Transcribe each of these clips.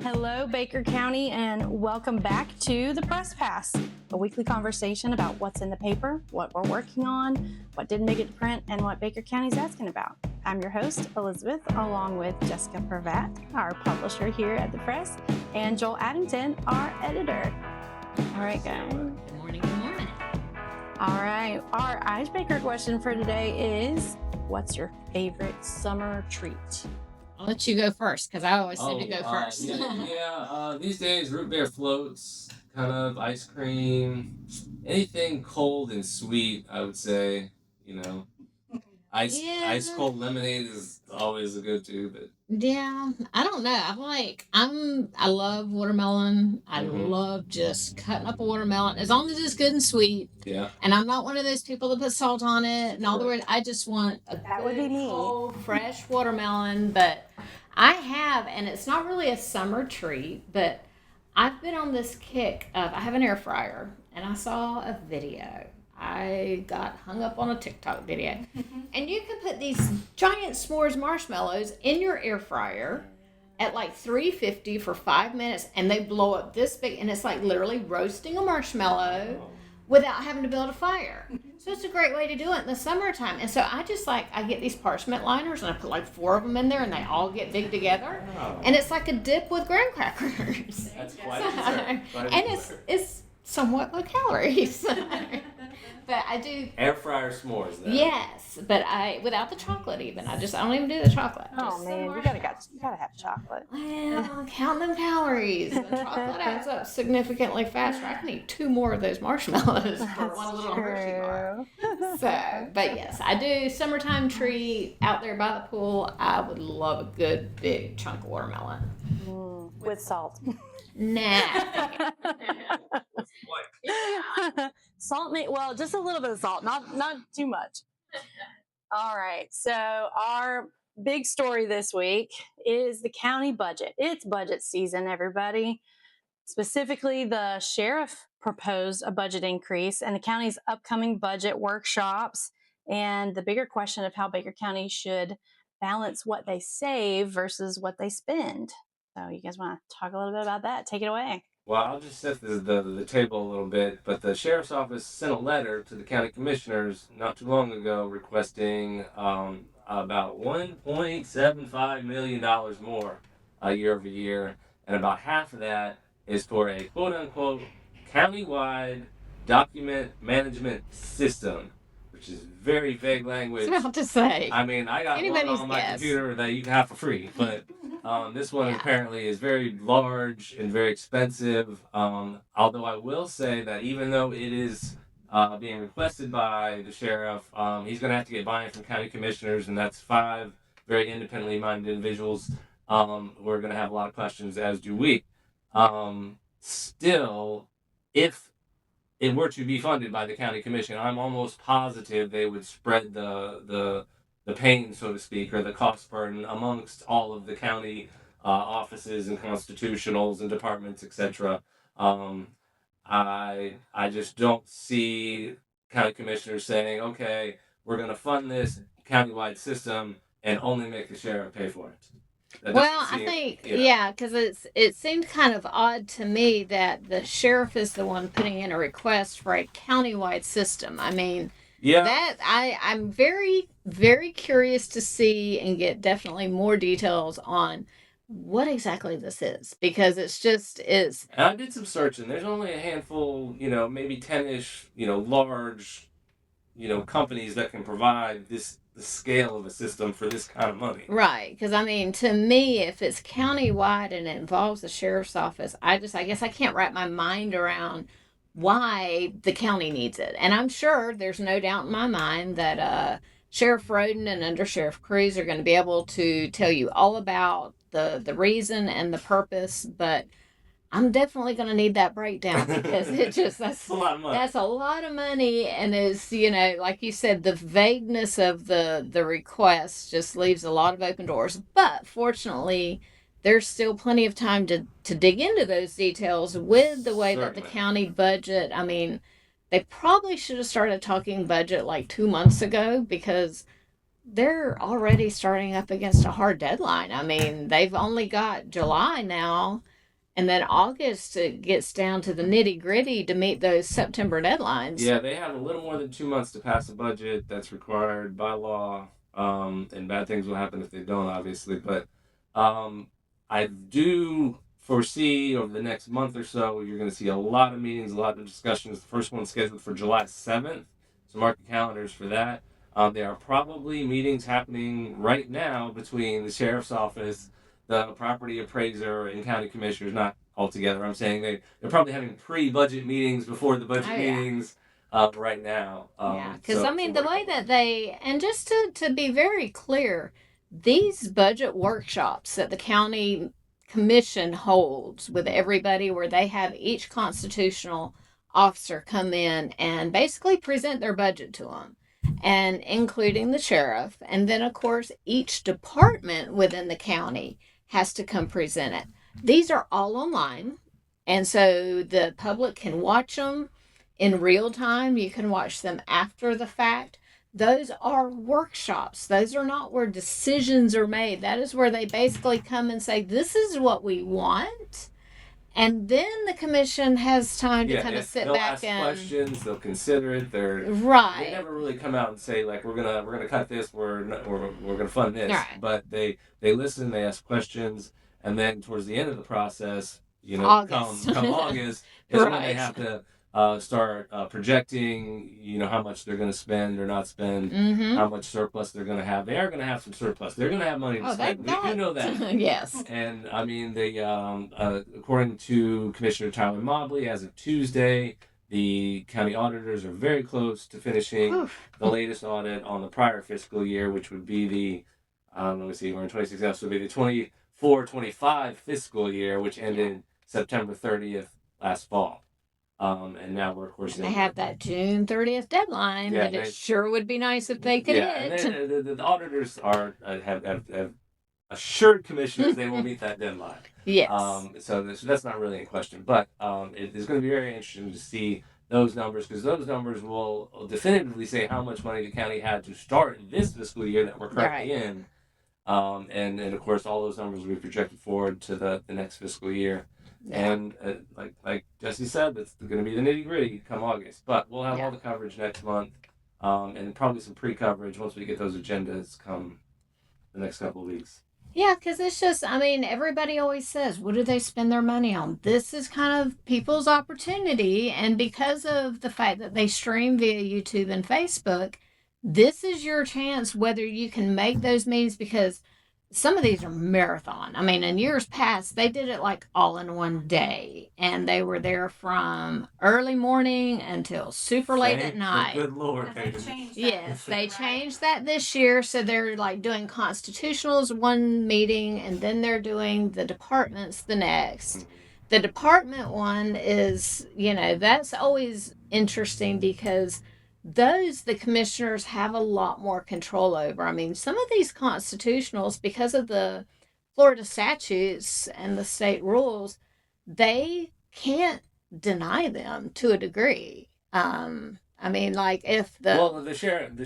Hello, Baker County, and welcome back to the Press Pass, a weekly conversation about what's in the paper, what we're working on, what didn't make it to print, and what Baker County's asking about. I'm your host, Elizabeth, along with Jessica Pravat, our publisher here at the Press, and Joel Addington, our editor. All right, guys. Good morning, good morning. All right, our icebreaker question for today is, what's your favorite summer treat? I'll let you go first because I always seem to go first. These days, root beer floats, kind of ice cream, anything cold and sweet, I would say. Ice cold lemonade is always a go-to, but yeah, I don't know. I love watermelon. I love just cutting up a watermelon as long as it's good and sweet. Yeah. And I'm not one of those people that put salt on it and all the way. I just want a good, cold, fresh watermelon. But I have, and it's not really a summer treat, but I've been on this kick of I have an air fryer, and I saw a video. I got hung up on a TikTok video. And you can put these giant s'mores marshmallows in your air fryer at like 350 for 5 minutes, and they blow up this big, and it's like literally roasting a marshmallow without having to build a fire. So it's a great way to do it in the summertime. And so I get these parchment liners, and I put like 4 of them in there, and they all get big together. And it's like a dip with graham crackers. That's quite and it's somewhat low calories. But I do air fryer s'mores. Then. Yes, but without the chocolate even. I don't even do the chocolate. Oh man, you gotta have chocolate. Well, count them calories. The chocolate adds up significantly faster. I can eat 2 more of those marshmallows for one little Hershey bar. So, but yes, I do summertime treat out there by the pool. I would love a good big chunk of watermelon with salt. Nah. Salt, just a little bit of salt, not too much. All right, so our big story this week is the county budget. It's budget season, everybody. Specifically, the sheriff proposed a budget increase and the county's upcoming budget workshops, and the bigger question of how Baker County should balance what they save versus what they spend. So you guys want to talk a little bit about that? Take it away. Well, I'll just set the table a little bit, but the sheriff's office sent a letter to the county commissioners not too long ago requesting about $1.75 million more year over year, and about half of that is for a quote-unquote countywide document management system, which is very vague language. I was about to say. I mean, I got one on my computer that you can have for free, but this one apparently is very large and very expensive. Although I will say that even though it is being requested by the sheriff, he's going to have to get buy-in from county commissioners, and that's 5 very independently minded individuals who are going to have a lot of questions, as do we. Still, if it were to be funded by the county commission, I'm almost positive they would spread the pain, so to speak, or the cost burden amongst all of the county offices and constitutionals and departments, etc. I just don't see county commissioners saying, okay, we're going to fund this countywide system and only make the sheriff pay for it. I think, because it seemed kind of odd to me that the sheriff is the one putting in a request for a countywide system. I mean, that I'm very, very curious to see and get definitely more details on what exactly this is, because it's. And I did some searching. There's only a handful, maybe 10-ish, large, companies that can provide the scale of a system for this kind of money. Right, because I mean, to me, if it's countywide and it involves the sheriff's office, I guess I can't wrap my mind around why the county needs it. And I'm sure there's no doubt in my mind that Sheriff Roden and Under Sheriff Cruz are going to be able to tell you all about the reason and the purpose, but I'm definitely going to need that breakdown because that's a lot of money. That's a lot of money, and is, like you said, the vagueness of the request just leaves a lot of open doors. But fortunately, there's still plenty of time to dig into those details with the way that the county budget. I mean, they probably should have started talking budget like 2 months ago, because they're already starting up against a hard deadline. I mean, they've only got July now And then August, it gets down to the nitty gritty to meet those September deadlines. Yeah, they have a little more than 2 months to pass a budget that's required by law. And bad things will happen if they don't, obviously. But I do foresee over the next month or so, you're going to see a lot of meetings, a lot of discussions. The first one's scheduled for July 7th. So mark your calendars for that. There are probably meetings happening right now between the sheriff's office, the property appraiser, and county commissioners, not all together. I'm saying they're probably having pre-budget meetings before the budget meetings right now. Yeah, because I mean, the way that they, and just to be very clear, these budget workshops that the county commission holds with everybody, where they have each constitutional officer come in and basically present their budget to them, and including the sheriff. And then, of course, each department within the county has to come present it. These are all online. And so the public can watch them in real time. You can watch them after the fact. Those are workshops. Those are not where decisions are made. That is where they basically come and say, this is what we want. And then the commission has time to kind of sit back and ask questions. They'll consider it. They never really come out and say, like, we're gonna cut this. We're gonna fund this. Right. But they listen. They ask questions, and then towards the end of the process, come August is when they have to start projecting, how much they're going to spend or not spend, how much surplus they're going to have. They are going to have some surplus. They're going to have money to spend. We do know that. Yes. And I mean, they, according to Commissioner Tyler Mobley, as of Tuesday, the county auditors are very close to finishing the latest audit on the prior fiscal year, which would be the, let me see, we're in 26 now, so it would be the 24-25 fiscal year, which ended September 30th last fall. And now we're, of course, they have that June 30th deadline, and it sure would be nice if they could hit. And the auditors have assured commissioners they will meet that deadline. Yes. So that's not really in question, but it is going to be very interesting to see those numbers, because those numbers will definitively say how much money the county had to start this fiscal year that we're currently in. And of course, all those numbers will be projected forward to the next fiscal year. Yeah. And like Jesse said, that's going to be the nitty gritty come August. But we'll have all the coverage next month, and probably some pre-coverage once we get those agendas come the next couple of weeks. Yeah, because it's just, I mean, everybody always says, what do they spend their money on? This is kind of people's opportunity. And because of the fact that they stream via YouTube and Facebook, this is your chance whether you can make those meetings, because some of these are marathon. I mean, in years past, they did it like all in one day, and they were there from early morning until super late at night. Good Lord. Yes, they changed that this year. So they're like doing constitutionals one meeting, and then they're doing the departments the next. The department one is, that's always interesting, because the commissioners have a lot more control over. I mean, some of these constitutionals, because of the Florida statutes and the state rules, they can't deny them to a degree. I mean, like if the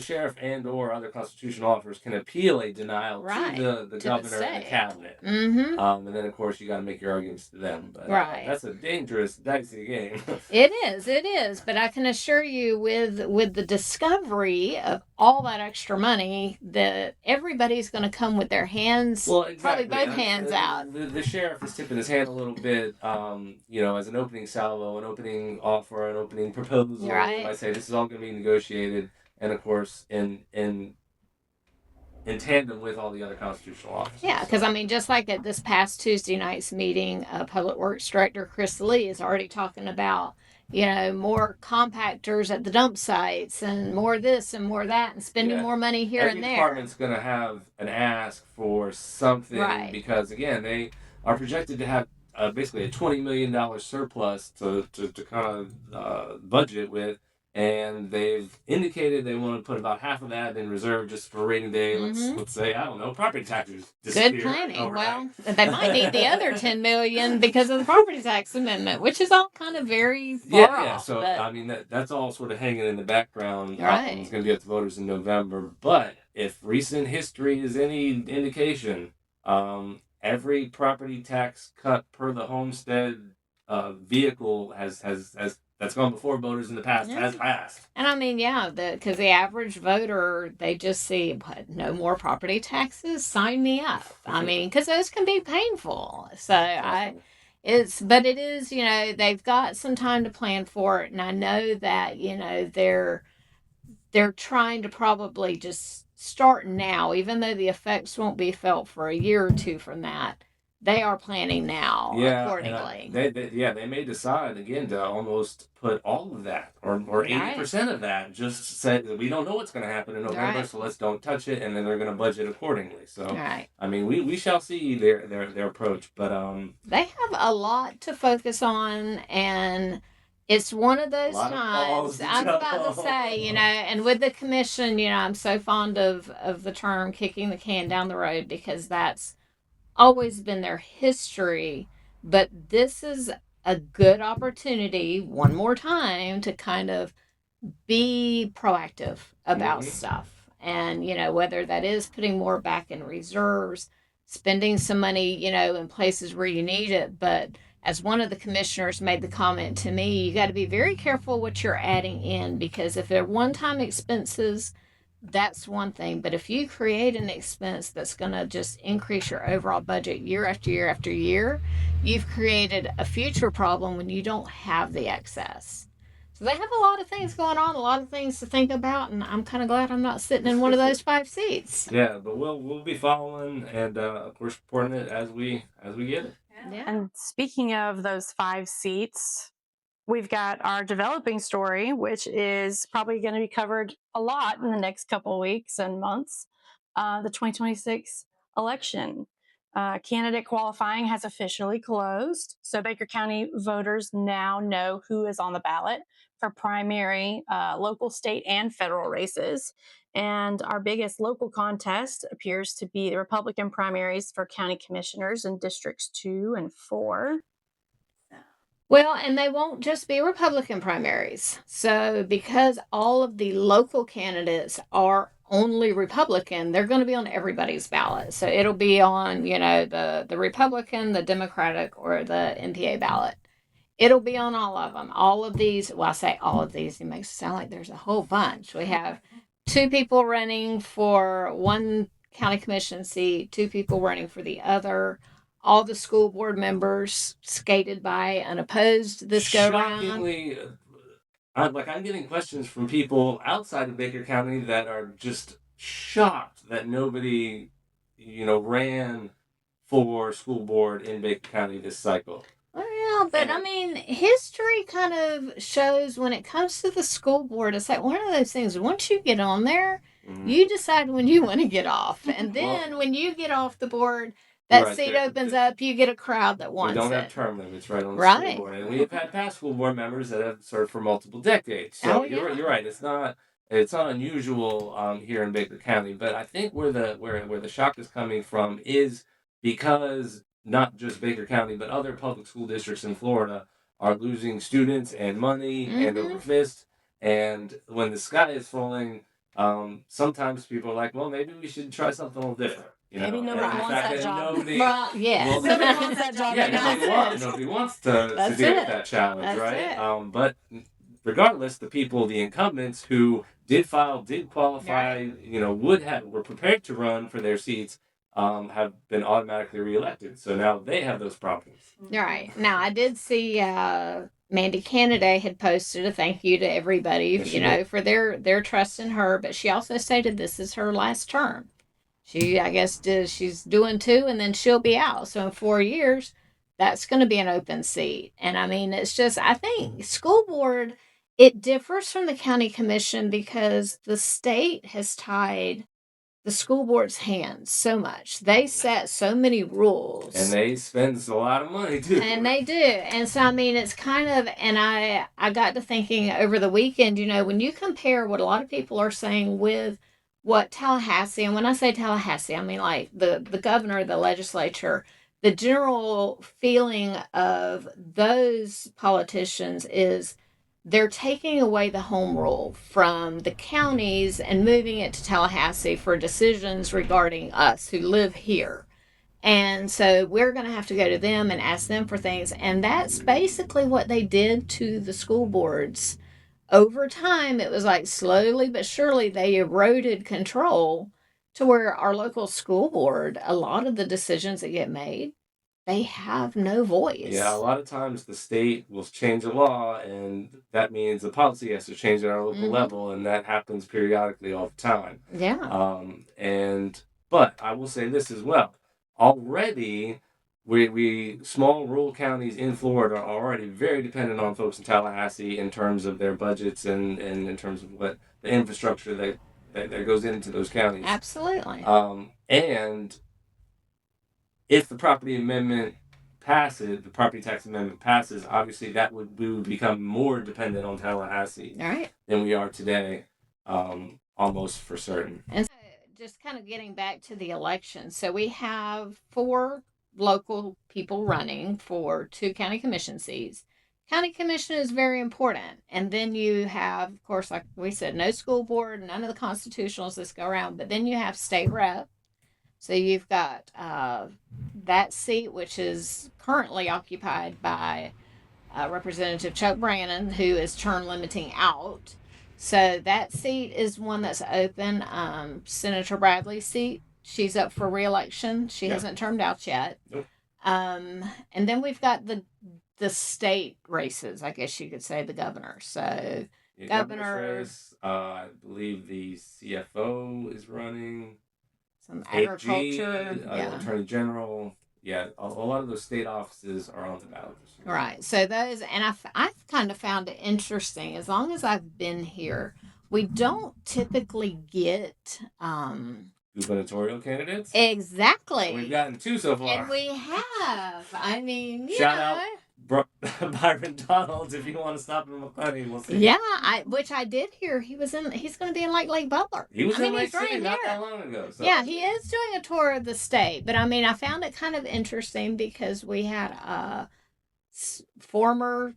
sheriff and or other constitutional officers can appeal a denial to the governor and the cabinet. And then of course you got to make your arguments to them. But that's a dangerous, dicey game. It is. But I can assure you, with the discovery of all that extra money, that everybody's going to come with their hands, probably both hands out. The sheriff is tipping his hand a little bit, as an opening salvo, an opening offer, an opening proposal. Right. I say this is all going to be negotiated, and of course in tandem with all the other constitutional officers. Yeah, because I mean, just like at this past Tuesday night's meeting, Public Works Director Chris Lee is already talking about, more compactors at the dump sites, and more this and more that, and spending more money here and there. Every department's going to have an ask for something, because again, they are projected to have basically a $20 million surplus to kind of budget with. And they've indicated they want to put about half of that in reserve just for rainy day. Let's say, I don't know, property taxes disappear. Good planning. Well, they might need the other $10 million because of the property tax amendment, which is all kind of very far off. Yeah. So I mean, that's all sort of hanging in the background. It's going to be up to voters in November. But if recent history is any indication, every property tax cut per the homestead vehicle has that's gone before voters in the past has passed. And I mean, yeah, because the average voter, they just see, what, no more property taxes? Sign me up. I mean, because those can be painful. So but it is, they've got some time to plan for it. And I know that, they're trying to probably just start now, even though the effects won't be felt for a year or two from that. They are planning now accordingly. They may decide again to almost put all of that or 80% of that. Just say we don't know what's going to happen in November, so let's don't touch it, and then they're going to budget accordingly. So, I mean, we shall see their approach, but they have a lot to focus on, and it's one of those times. I was about to say, and with the commission, I'm so fond of the term "kicking the can down the road" because that's always been their history, but this is a good opportunity one more time to kind of be proactive about stuff. And, whether that is putting more back in reserves, spending some money, in places where you need it. But as one of the commissioners made the comment to me, you got to be very careful what you're adding in because if they're one time expenses, that's one thing. But if you create an expense that's going to just increase your overall budget year after year after year, you've created a future problem when you don't have the excess. So they have a lot of things going on, a lot of things to think about, and I'm kind of glad I'm not sitting in one of those 5 seats. Yeah, but we'll be following and of course reporting it as we get it. Yeah. And speaking of those 5 seats, we've got our developing story, which is probably going to be covered a lot in the next couple of weeks and months. The 2026 election. Candidate qualifying has officially closed. So Baker County voters now know who is on the ballot for primary, local, state, and federal races. And our biggest local contest appears to be the Republican primaries for county commissioners in districts 2 and 4. Well, and they won't just be Republican primaries. So, because all of the local candidates are only Republican, they're going to be on everybody's ballot. So, it'll be on, the Republican, the Democratic, or the NPA ballot. It'll be on all of them. All of these, well, I say all of these, it makes it sound like there's a whole bunch. We have 2 people running for one county commission seat, 2 people running for the other. All the school board members skated by unopposed this go round. Shockingly, I'm getting questions from people outside of Baker County that are just shocked that nobody, ran for school board in Baker County this cycle. Well, but I mean, history kind of shows when it comes to the school board, it's like one of those things. Once you get on there, you decide when you want to get off. And then when you get off the board, that seat opens up, you get a crowd that wants it. We don't have term limits on the school board. And we have had past school board members that have served for multiple decades. So you're right. It's not unusual here in Baker County. But I think where the shock is coming from is because not just Baker County, but other public school districts in Florida are losing students and money and over fist. And when the sky is falling, sometimes people are like, well, maybe we should try something a little different. Maybe nobody wants that job. Nobody wants that job. Yeah, nobody wants to deal with that challenge, right? But regardless, the people, the incumbents who did qualify, were prepared to run for their seats, have been automatically reelected. So now they have those problems. Right. Now, I did see Mandy Canada had posted a thank you to everybody, for their trust in her, but she also stated this is her last term. She, I guess, she's doing 2 and then she'll be out. So in 4 years, that's going to be an open seat. And I mean, it's just, I think school board, it differs from the county commission because the state has tied the school board's hands so much. They set so many rules. And they spend a lot of money too. And they do. And so, I mean, it's kind of, and I got to thinking over the weekend, when you compare what a lot of people are saying with what Tallahassee, and when I say Tallahassee, I mean like the governor, the legislature, the general feeling of those politicians is they're taking away the home rule from the counties and moving it to Tallahassee for decisions regarding us who live here. And so we're going to have to go to them and ask them for things. And that's basically what they did to the school boards. Over time, it was like slowly but surely they eroded control to where our local school board, a lot of the decisions that get made, they have no voice. Yeah, a lot of times the state will change a law, and that means the policy has to change at our local level, and that happens periodically all the time. Yeah. But I will say this as well. Already, we small rural counties in Florida are already very dependent on folks in Tallahassee in terms of their budgets and in terms of what the infrastructure that goes into those counties. Absolutely. And if the property amendment passes, the property tax amendment passes, obviously we would become more dependent on Tallahassee than we are today, almost for certain. And so just kind of getting back to the election. So we have 4 local people running for 2 county commission seats. County commission is very important. And then you have, of course, like we said, no school board, none of the constitutionals this go around. But then you have state rep. So you've got that seat, which is currently occupied by Representative Chuck Brannon, who is term limiting out. So that seat is one that's open. Senator Bradley's seat, she's up for re-election. She hasn't termed out yet. Nope. And then we've got the state races, I guess you could say, the governor. So governor race, I believe the CFO is running. Some agriculture, Attorney General. Yeah, a lot of those state offices are on the ballot. Right. So those, and I've kind of found it interesting. As long as I've been here, we don't typically get gubernatorial candidates. Exactly. We've gotten 2 so far. And we have. I mean, shout out Byron Donalds, if you want to stop him with money, we'll see. Yeah, which I did hear he's going to be in Lake Butler. He was in Lake City not that long ago. So. Yeah, he is doing a tour of the state. But I mean, I found it kind of interesting because we had a former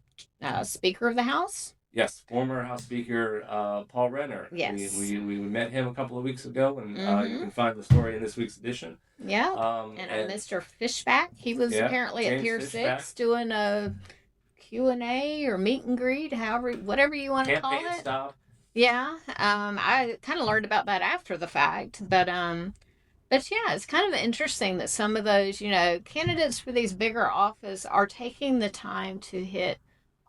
Speaker of the House. Yes, former House Speaker Paul Renner. Yes. We met him a couple of weeks ago, and you can find the story in this week's edition. Yeah. And Mr. Fishback, he was apparently at Pier 6 doing a Q&A or meet and greet, whatever you want to call it. Stop. Yeah. I kind of learned about that after the fact, but yeah, it's kind of interesting that some of those, candidates for these bigger office are taking the time to hit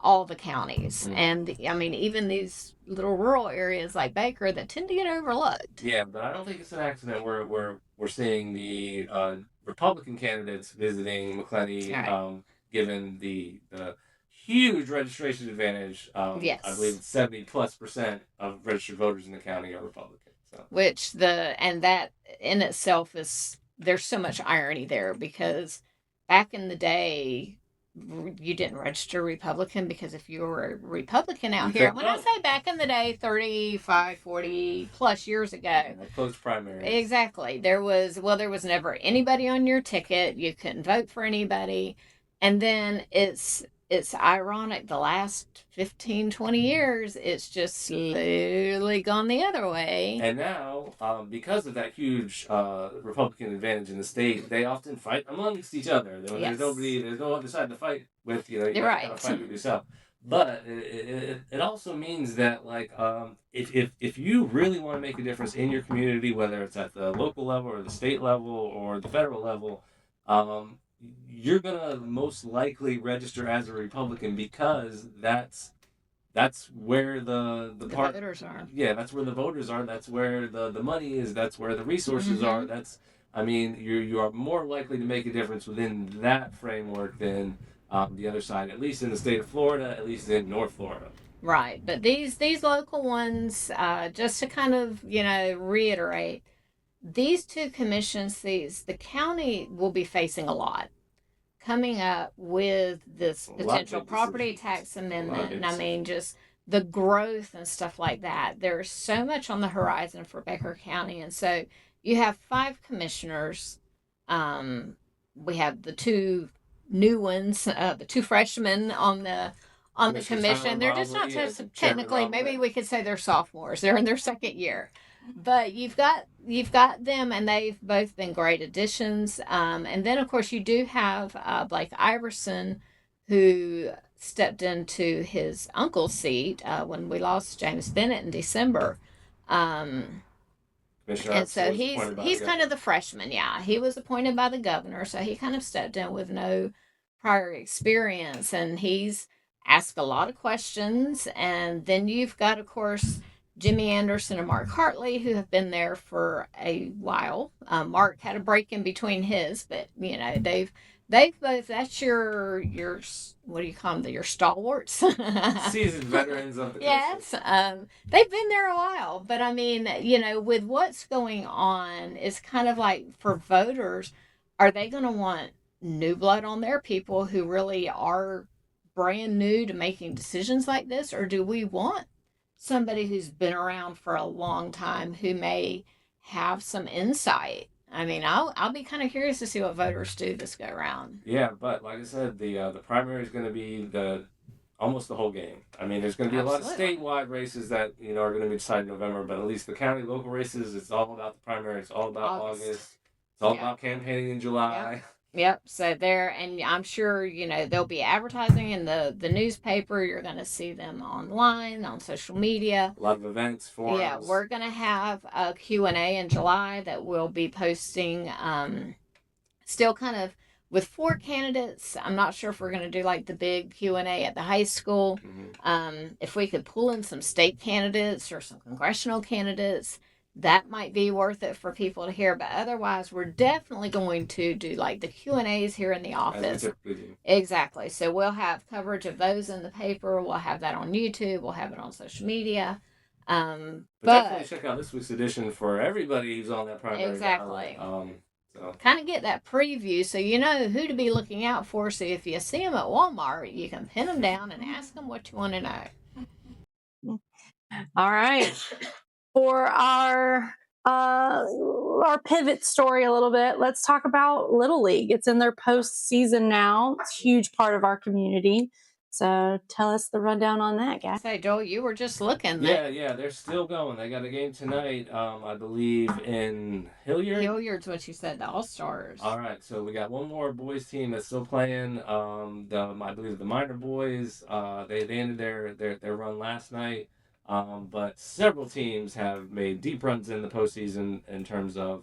all the counties. And I mean, even these little rural areas like Baker that tend to get overlooked. Yeah, but I don't think it's an accident we're seeing the Republican candidates visiting McClenny, given the huge registration advantage. Yes. I believe 70+% of registered voters in the county are Republican. So. And that in itself there's so much irony there, because back in the day, you didn't register Republican, because if you were a Republican out here, when I say back in the day, 35, 40 plus years ago, closed primaries. Exactly. There was never anybody on your ticket. You couldn't vote for anybody. And then it's ironic, the last 15, 20 years, it's just slowly gone the other way. And now, because of that huge Republican advantage in the state, they often fight amongst each other. There's no other side to fight with. You have to kind of fight with yourself. But it also means that, like, if you really want to make a difference in your community, whether it's at the local level or the state level or the federal level, you're gonna most likely register as a Republican, because that's where the voters are. Yeah, that's where the voters are. That's where the money is. That's where the resources are. You are more likely to make a difference within that framework than the other side. At least in the state of Florida, at least in North Florida. Right, but these local ones, just to kind of reiterate. These 2 commission seats, the county will be facing a lot coming up with this potential property tax amendment. And I mean, just the growth and stuff like that. There's so much on the horizon for Baker County. And so you have 5 commissioners. We have the 2 new ones, the 2 freshmen on the commission. They're just not technically, maybe we could say they're sophomores. They're in their second year. But you've got them, and they've both been great additions. And then of course you do have Blake Iverson, who stepped into his uncle's seat when we lost James Bennett in December. And so he's kind of the freshman. Yeah, he was appointed by the governor, so he kind of stepped in with no prior experience, and he's asked a lot of questions. And then you've got, of course, Jimmy Anderson and Mark Hartley, who have been there for a while. Mark had a break in between his, but they've both, that's your what do you call them, your stalwarts. Seasoned veterans of the yes. They've been there a while, but I mean, with what's going on, it's kind of like, for voters, are they going to want new blood on their people who really are brand new to making decisions like this, or do we want somebody who's been around for a long time who may have some insight? I mean, I'll be kind of curious to see what voters do this go around. Yeah, but like I said, the primary is going to be almost the whole game. I mean, there's going to be a lot of statewide races that are going to be decided in November, but at least the county local races, it's all about the primary. It's all about August. It's all about campaigning in July. Yep. So and I'm sure, they'll be advertising in the newspaper. You're going to see them online, on social media. A lot of events, forums. Yeah, we're going to have a Q&A in July that we'll be posting, still kind of with 4 candidates. I'm not sure if we're going to do like the big Q&A at the high school. Mm-hmm. If we could pull in some state candidates or some congressional candidates, that might be worth it for people to hear. But otherwise, we're definitely going to do like the Q&As here in the office. Exactly. So we'll have coverage of those in the paper. We'll have that on YouTube. We'll have it on social media. But definitely check out this week's edition for everybody who's on that primary. Exactly. So kind of get that preview so you know who to be looking out for. So if you see them at Walmart, you can pin them down and ask them what you want to know. All right. For our pivot story a little bit, let's talk about Little League. It's in their postseason now. It's a huge part of our community. So tell us the rundown on that, guys. Say, Joel, you were just looking. Yeah, they're still going. They got a game tonight, I believe, in Hilliard. Hilliard's what you said, the All-Stars. All right, so we got one more boys team that's still playing. I believe the minor boys, they ended their run last night. But several teams have made deep runs in the postseason in terms of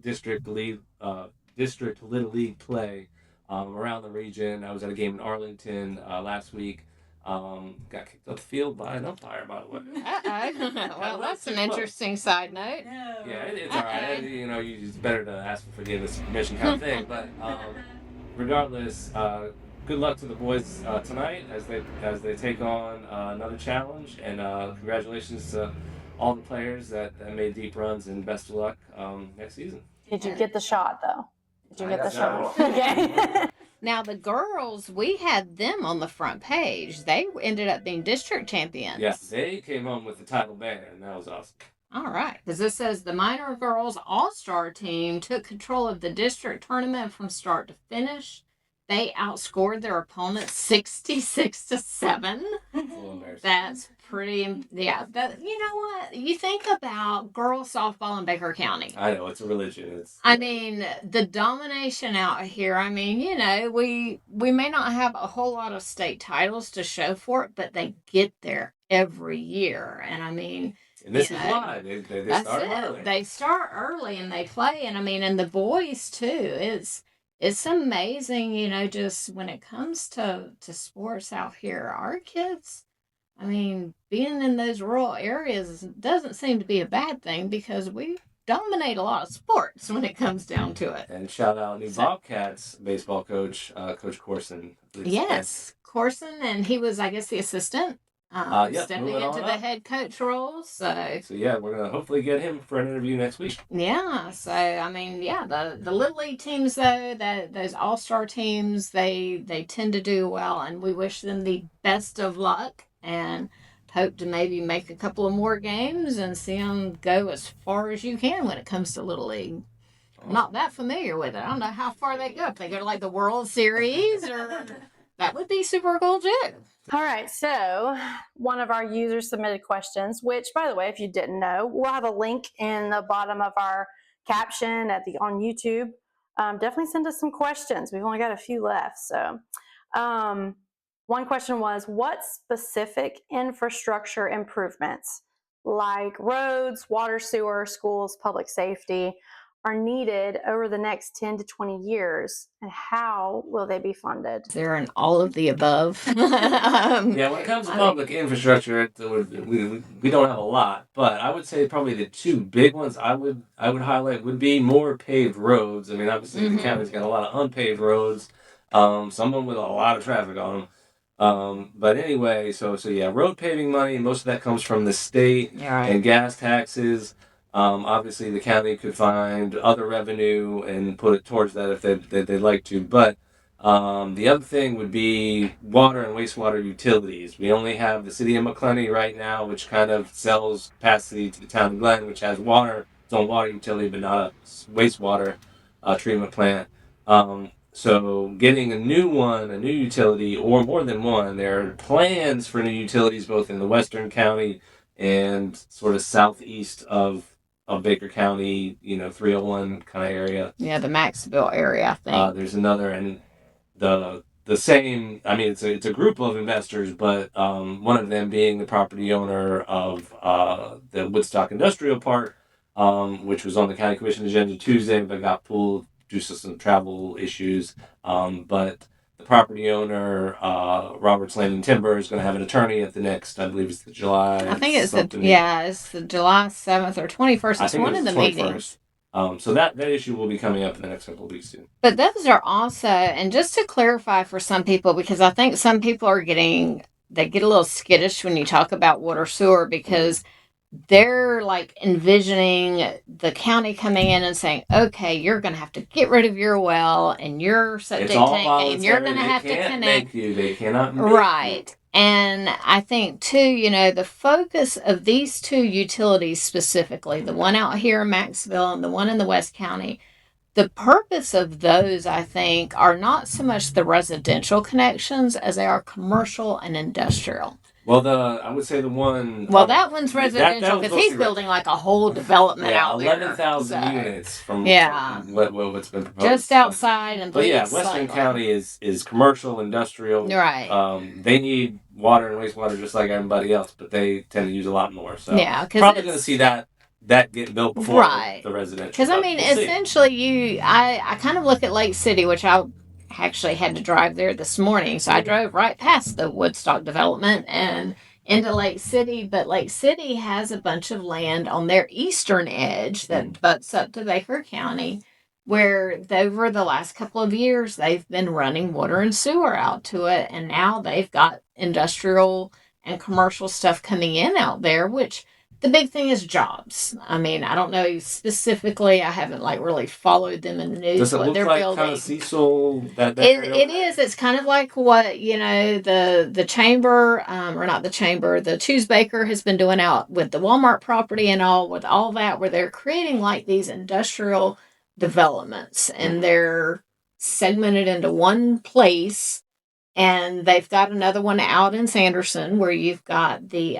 district Little League play around the region. I was at a game in Arlington last week. Got kicked off the field by an umpire, by the way. Well, that's an interesting side note. No. Yeah, it's all right. It's better to ask for forgiveness and permission kind of thing. But regardless, good luck to the boys tonight as they take on another challenge, and congratulations to all the players that made deep runs, and best of luck next season. Did you get the shot though? Did you get the shot? Okay. Now the girls, we had them on the front page. They ended up being district champions. Yes, they came home with the title banner, and that was awesome. All right, because this says the minor girls all-star team took control of the district tournament from start to finish. They outscored their opponents 66-7. That's pretty, yeah. But you know what? You think about girls softball in Baker County. I know, it's a religion. I mean, the domination out here. I mean, we may not have a whole lot of state titles to show for it, but they get there every year. And I mean, and this is why they start early. They start early and they play. And I mean, and the boys too. It's amazing, just when it comes to sports out here, our kids, I mean, being in those rural areas doesn't seem to be a bad thing because we dominate a lot of sports when it comes down to it. And shout out new Bobcats baseball coach, Coach Corson. Yes, Corson, and he was, I guess, the assistant. Stepping into the head coach role. So yeah, we're going to hopefully get him for an interview next week. Yeah, so I mean, yeah, the Little League teams, though, those all-star teams, they tend to do well, and we wish them the best of luck and hope to maybe make a couple of more games and see them go as far as you can when it comes to Little League. I'm not that familiar with it. I don't know how far they go. If they go to like the World Series or That would be super cool too. All right, so one of our users submitted questions, which, by the way, if you didn't know, we'll have a link in the bottom of our caption on YouTube. Definitely send us some questions. We've only got a few left. So one question was, what specific infrastructure improvements like roads, water, sewer, schools, public safety are needed over the next 10 to 20 years, and how will they be funded? They're in all of the above. Yeah, when it comes to public infrastructure, we don't have a lot, but I would say probably the two big ones I would highlight would be more paved roads. I mean, obviously the county's got a lot of unpaved roads, some of them with a lot of traffic on them. But anyway, so yeah, road paving money, most of that comes from the state and gas taxes. Obviously, the county could find other revenue and put it towards that if they'd like to. But the other thing would be water and wastewater utilities. We only have the city of McClenny right now, which kind of sells capacity to the town of Glen, which has its own water utility, but not a wastewater treatment plant. So getting a new utility, or more than one, there are plans for new utilities both in the western county and sort of southeast of Baker County, 301 kind of area. Yeah, the Maxville area, I think. There's another, and the same. I mean, it's a group of investors, but one of them being the property owner of the Woodstock Industrial Park, which was on the county commission agenda Tuesday, but got pulled due to some travel issues. But the property owner, Roberts Land and Timber, is going to have an attorney at the next, I believe it's the July. I think it's the July 7th or 21st. It's one of the meetings. So that issue will be coming up in the next couple of weeks too. But those are also, and just to clarify for some people, because I think some people they get a little skittish when you talk about water sewer, because they're like envisioning the county coming in and saying, okay, you're going to have to get rid of your well and your septic tank, and you're going to have to connect. They cannot make right. You. And I think too, the focus of these two utilities specifically, the one out here in Maxville and the one in the West County, the purpose of those, I think, are not so much the residential connections as they are commercial and industrial. Well, I would say the one. Well, that one's residential because he's building like a whole development out there. 11,000 units from what's been proposed. Just outside and. But yeah, Western County is commercial, industrial. Right. They need water and wastewater just like everybody else, but they tend to use a lot more. So yeah, probably going to see that get built before the residential. Because I mean, essentially, I kind of look at Lake City, which I actually had to drive there this morning, so I drove right past the Woodstock development and into Lake City. But Lake City has a bunch of land on their eastern edge that butts up to Baker County, where over the last couple of years they've been running water and sewer out to it, and now they've got industrial and commercial stuff coming in out there, which the big thing is jobs. I mean, I don't know specifically. I haven't really followed them in the news. Does it look like building. Kind of Cecil? It is. It's kind of like what the chamber, or not the chamber. The Choose Baker has been doing out with the Walmart property and all with all that, where they're creating like these industrial developments, and they're segmented into one place, and they've got another one out in Sanderson where you've got the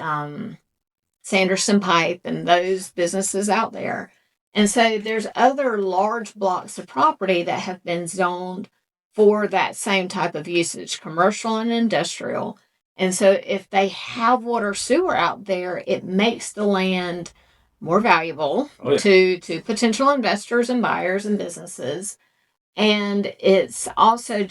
Sanderson Pipe and those businesses out there. And so there's other large blocks of property that have been zoned for that same type of usage, commercial and industrial. And so if they have water sewer out there, it makes the land more valuable to potential investors and buyers and businesses. And it's also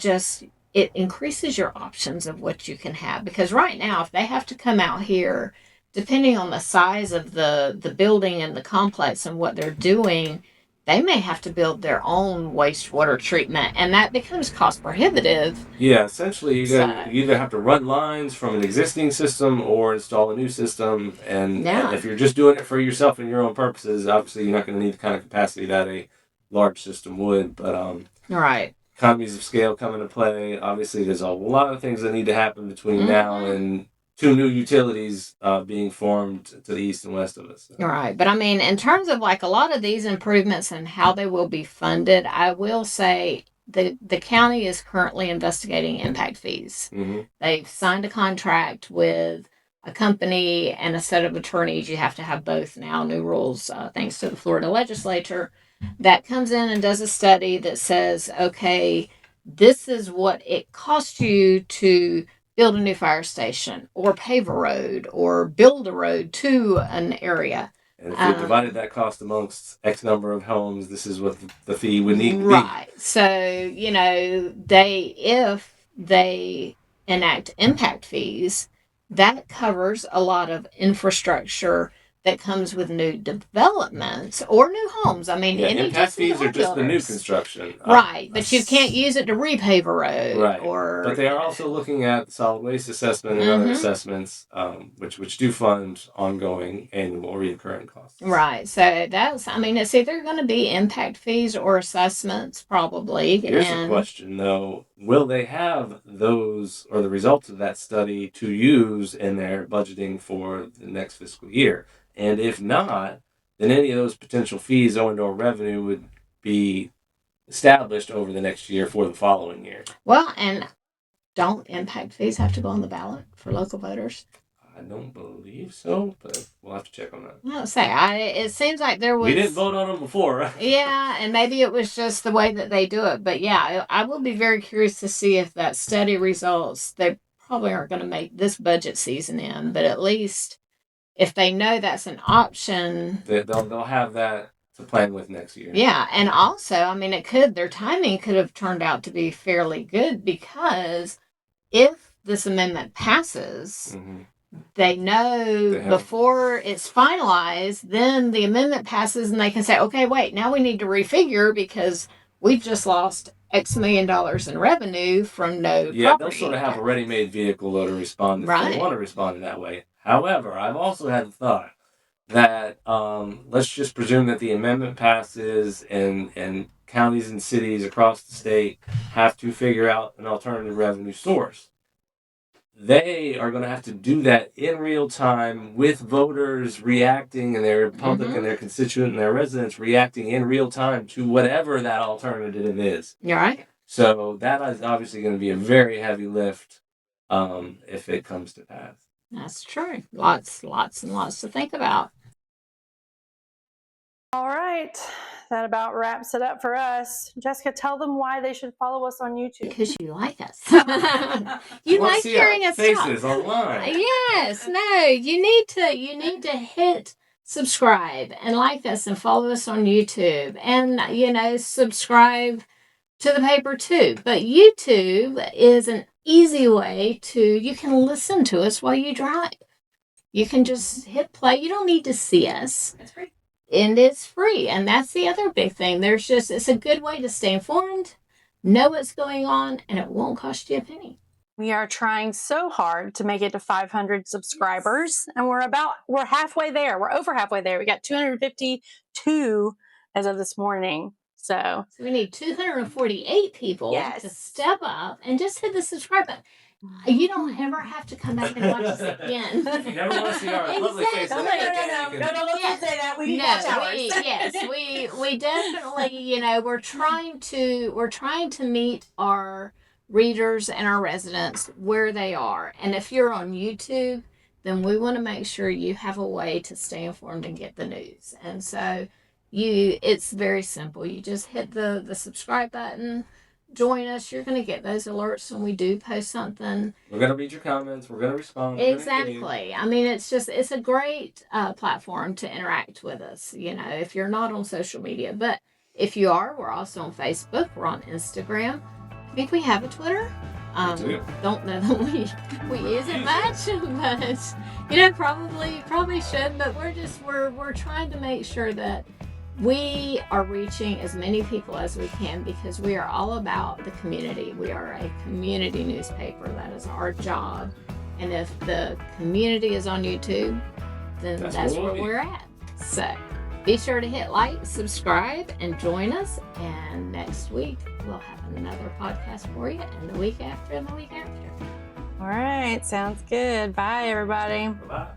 it increases your options of what you can have. Because right now, if they have to come out here, depending on the size of the building and the complex and what they're doing, they may have to build their own wastewater treatment, and that becomes cost prohibitive. Yeah, essentially you either have to run lines from an existing system or install a new system, and if you're just doing it for yourself and your own purposes, obviously you're not going to need the kind of capacity that a large system would. But right. Economies of scale come into play. Obviously, there's a lot of things that need to happen between now and two new utilities being formed to the east and west of us. So. Right. But I mean, in terms of a lot of these improvements and how they will be funded, I will say the county is currently investigating impact fees. Mm-hmm. They've signed a contract with a company and a set of attorneys. You have to have both now, new rules, thanks to the Florida legislature, that comes in and does a study that says, okay, this is what it costs you to build a new fire station or pave a road or build a road to an area. And if we divided that cost amongst X number of homes, this is what the fee would need to be. Right. So, you know, if they enact impact fees, that covers a lot of infrastructure that comes with new developments or new homes. I mean, any impact fees are just the new builders. construction. Right, but you can't use it to repave a road. Right. Or, but they are also looking at solid waste assessment and other assessments, which do fund ongoing annual recurring costs. Right. So that's, I mean, it's either going to be impact fees or assessments, probably. Here's the question, though. Will they have those or the results of that study to use in their budgeting for the next fiscal year? And if not, then any of those potential fees owing to our revenue would be established over the next year for the following year. Well, and don't impact fees have to go on the ballot for local voters? I don't believe so, but we'll have to check on that. I'll say, it seems like there was... We didn't vote on them before, right? Yeah, and maybe it was just the way that they do it. But yeah, I will be very curious to see if that study results. They probably aren't going to make this budget season in, but at least if they know that's an option... They'll have that to plan with next year. Yeah, and also, I mean, their timing could have turned out to be fairly good, because if this amendment passes... Mm-hmm. They know before it's finalized, then the amendment passes and they can say, okay, wait, now we need to refigure because we've just lost X million dollars in revenue from no property. They'll sort of have a ready-made vehicle though to respond if they want to respond in that way. However, I've also had the thought that let's just presume that the amendment passes and counties and cities across the state have to figure out an alternative revenue source. They are going to have to do that in real time with voters reacting and their public and their constituent and their residents reacting in real time to whatever that alternative is. You're right. So that is obviously going to be a very heavy lift if it comes to pass. That's true. Lots and lots to think about. All right. That about wraps it up for us. Jessica, tell them why they should follow us on YouTube. Because you like us. You like hearing us faces talk. online. Yes. No. You need to hit subscribe and like us and follow us on YouTube, and subscribe to the paper too. But YouTube is an easy way you can listen to us while you drive. You can just hit play. You don't need to see us. It's free. And it's free. And that's the other big thing. It's a good way to stay informed, know what's going on, and it won't cost you a penny. We are trying so hard to make it to 500 subscribers, and we're halfway there. We're over halfway there. We got 252 as of this morning. So we need 248 people to step up and just hit the subscribe button. You don't ever have to come back and watch us again. You never want to see our lovely faces. No, let's say that. We need watch hours. We definitely, we're trying to meet our readers and our residents where they are. And if you're on YouTube, then we want to make sure you have a way to stay informed and get the news. And so it's very simple. You just hit the subscribe button. Join us. You're going to get those alerts when we do post something. We're going to read your comments. We're going to respond. Exactly. I mean, it's a great platform to interact with us, if you're not on social media. But if you are, we're also on Facebook. We're on Instagram. I think we have a Twitter. Don't know that we use it much, but probably should. But we're trying to make sure that we are reaching as many people as we can, because we are all about the community. We are a community newspaper. That is our job. And if the community is on YouTube, then that's where we're at. So be sure to hit like, subscribe, and join us. And next week, we'll have another podcast for you, and the week after, and the week after. All right. Sounds good. Bye, everybody. Bye-bye.